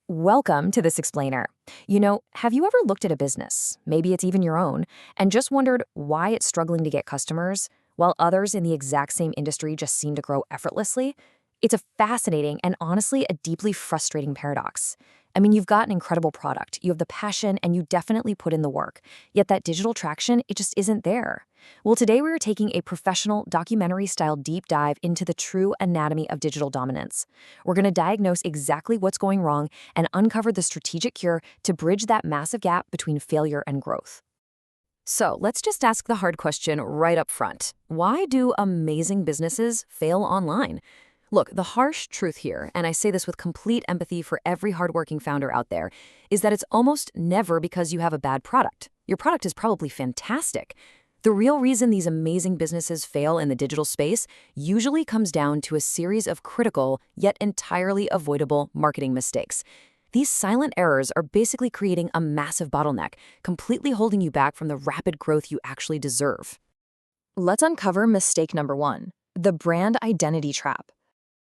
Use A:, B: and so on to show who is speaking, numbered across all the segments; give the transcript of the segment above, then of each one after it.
A: Welcome to This Explainer. Have you ever looked at a business, maybe it's even your own, and just wondered why it's struggling to get customers, while others in the exact same industry just seem to grow effortlessly? It's a fascinating and honestly a deeply frustrating paradox. I mean, you've got an incredible product, you have the passion, and you definitely put in the work, yet that digital traction, it just isn't there. Well, today we are taking a professional documentary-style deep dive into the true anatomy of digital dominance. We're going to diagnose exactly what's going wrong and uncover the strategic cure to bridge that massive gap between failure and growth. So let's just ask the hard question right up front. Why do amazing businesses fail online? Look, the harsh truth here, and I say this with complete empathy for every hardworking founder out there, is that it's almost never because you have a bad product. Your product is probably fantastic. The real reason these amazing businesses fail in the digital space usually comes down to a series of critical, yet entirely avoidable marketing mistakes. These silent errors are basically creating a massive bottleneck, completely holding you back from the rapid growth you actually deserve. Let's uncover mistake number one, the brand identity trap.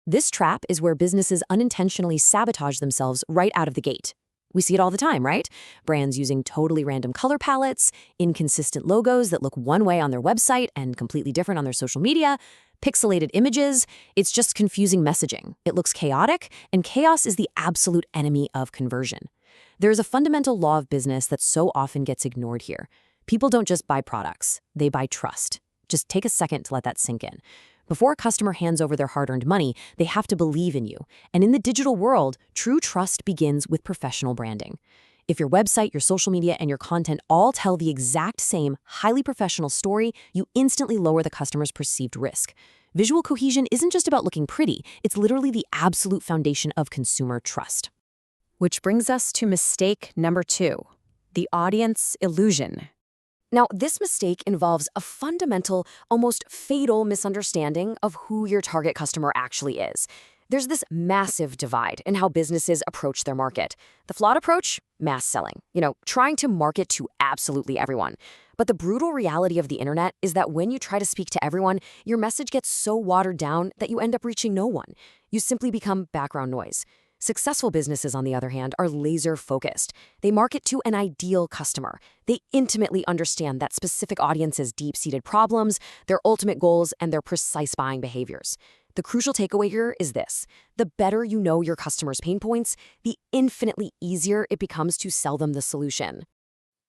A: This trap is where businesses unintentionally sabotage themselves right out of the gate. We see it all the time, right? Brands using totally random color palettes, inconsistent logos that look one way on their website and completely different on their social media, pixelated images. It's just confusing messaging. It looks chaotic, and chaos is the absolute enemy of conversion. There's a fundamental law of business that so often gets ignored here. People don't just buy products, they buy trust. Just take a second to let that sink in. Before a customer hands over their hard-earned money, they have to believe in you. And in the digital world, true trust begins with professional branding. If your website, your social media, and your content all tell the exact same, highly professional story, you instantly lower the customer's perceived risk. Visual cohesion isn't just about looking pretty, it's literally the absolute foundation of consumer trust. Which brings us to mistake number two, the audience illusion. Now, this mistake involves a fundamental, almost fatal misunderstanding of who your target customer actually is. There's this massive divide in how businesses approach their market. The flawed approach? Mass selling. Trying to market to absolutely everyone. But the brutal reality of the internet is that when you try to speak to everyone, your message gets so watered down that you end up reaching no one. You simply become background noise. Successful businesses, on the other hand, are laser-focused. They market to an ideal customer. They intimately understand that specific audience's deep-seated problems, their ultimate goals, and their precise buying behaviors. The crucial takeaway here is this. The better you know your customer's pain points, the infinitely easier it becomes to sell them the solution.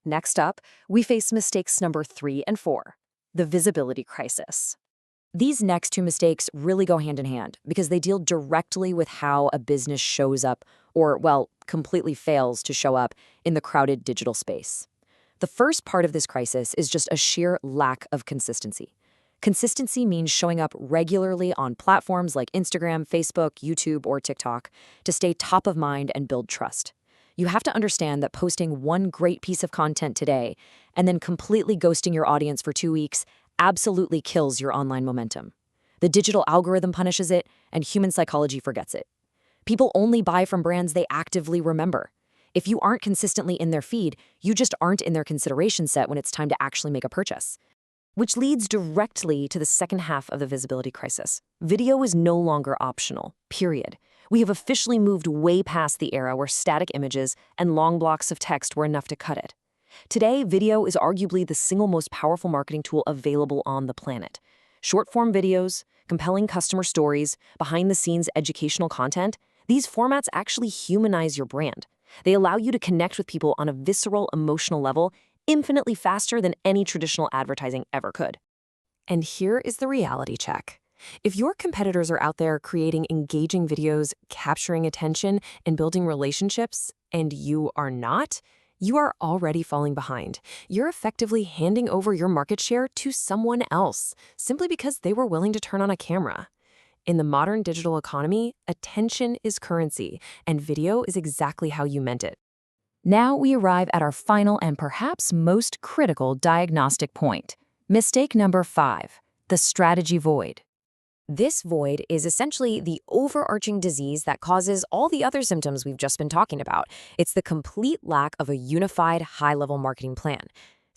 A: Next up, we face mistakes number 3 and 4, the visibility crisis. These next two mistakes really go hand in hand because they deal directly with how a business shows up or, completely fails to show up in the crowded digital space. The first part of this crisis is just a sheer lack of consistency. Consistency means showing up regularly on platforms like Instagram, Facebook, YouTube, or TikTok to stay top of mind and build trust. You have to understand that posting one great piece of content today and then completely ghosting your audience for 2 weeks absolutely kills your online momentum. The digital algorithm punishes it, and human psychology forgets it. People only buy from brands they actively remember. If you aren't consistently in their feed, you just aren't in their consideration set when it's time to actually make a purchase. Which leads directly to the second half of the visibility crisis. Video is no longer optional, period. We have officially moved way past the era where static images and long blocks of text were enough to cut it. Today, video is arguably the single most powerful marketing tool available on the planet. Short-form videos, compelling customer stories, behind-the-scenes educational content, these formats actually humanize your brand. They allow you to connect with people on a visceral, emotional level infinitely faster than any traditional advertising ever could. And here is the reality check. If your competitors are out there creating engaging videos, capturing attention, and building relationships, and you are not, you are already falling behind. You're effectively handing over your market share to someone else, simply because they were willing to turn on a camera. In the modern digital economy, attention is currency, and video is exactly how you meant it. Now we arrive at our final and perhaps most critical diagnostic point. Mistake number 5, the strategy void. This void is essentially the overarching disease that causes all the other symptoms we've just been talking about. It's the complete lack of a unified, high-level marketing plan.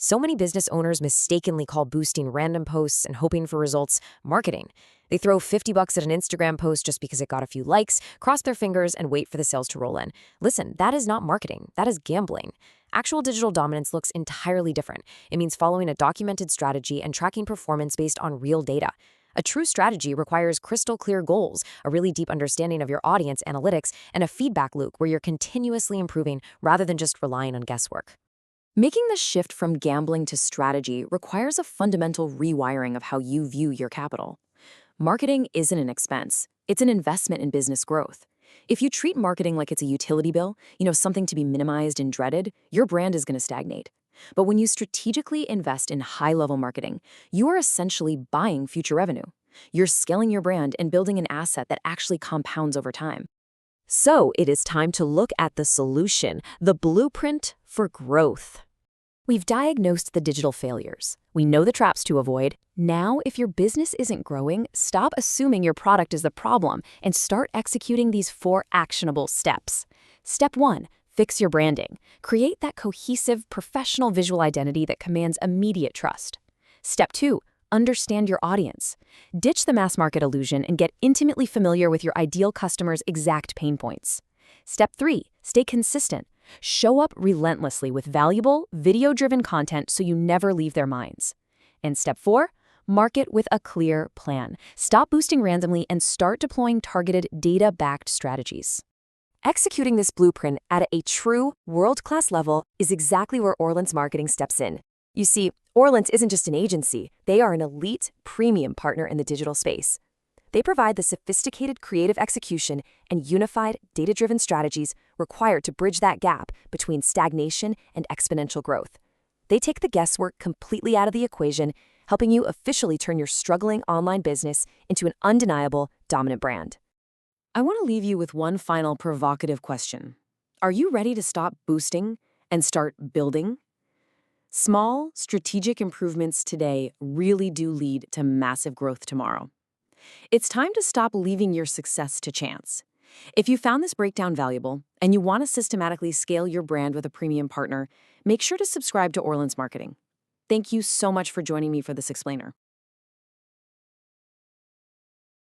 B: So many business owners mistakenly call boosting random posts and hoping for results marketing. They throw $50 at an Instagram post just because it got a few likes, cross their fingers, and wait for the sales to roll in. Listen, that is not marketing. That is gambling. Actual digital dominance looks entirely different. It means following a documented strategy and tracking performance based on real data. A true strategy requires crystal clear goals, a really deep understanding of your audience analytics, and a feedback loop where you're continuously improving rather than just relying on guesswork.
A: Making the shift from gambling to strategy requires a fundamental rewiring of how you view your capital. Marketing isn't an expense, it's an investment in business growth. If you treat marketing like it's a utility bill, something to be minimized and dreaded, your brand is going to stagnate. But when you strategically invest in high-level marketing, you are essentially buying future revenue. You're scaling your brand and building an asset that actually compounds over time.
B: So it is time to look at the solution, the blueprint for growth.
A: We've diagnosed the digital failures. We know the traps to avoid. Now, if your business isn't growing, stop assuming your product is the problem and start executing these 4 actionable steps. Step 1, fix your branding. Create that cohesive, professional visual identity that commands immediate trust. Step 2, understand your audience. Ditch the mass market illusion and get intimately familiar with your ideal customer's exact pain points. Step 3, stay consistent. Show up relentlessly with valuable, video-driven content so you never leave their minds. And step 4, market with a clear plan. Stop boosting randomly and start deploying targeted, data-backed strategies. Executing this blueprint at a true, world-class level is exactly where Orlance Marketing steps in. You see, Orlance isn't just an agency, they are an elite, premium partner in the digital space. They provide the sophisticated creative execution and unified, data-driven strategies required to bridge that gap between stagnation and exponential growth. They take the guesswork completely out of the equation, helping you officially turn your struggling online business into an undeniable, dominant brand. I want to leave you with one final provocative question. Are you ready to stop boosting and start building? Small, strategic improvements today really do lead to massive growth tomorrow. It's time to stop leaving your success to chance. If you found this breakdown valuable and you want to systematically scale your brand with a premium partner, make sure to subscribe to Orlance Marketing. Thank you so much for joining me for this explainer.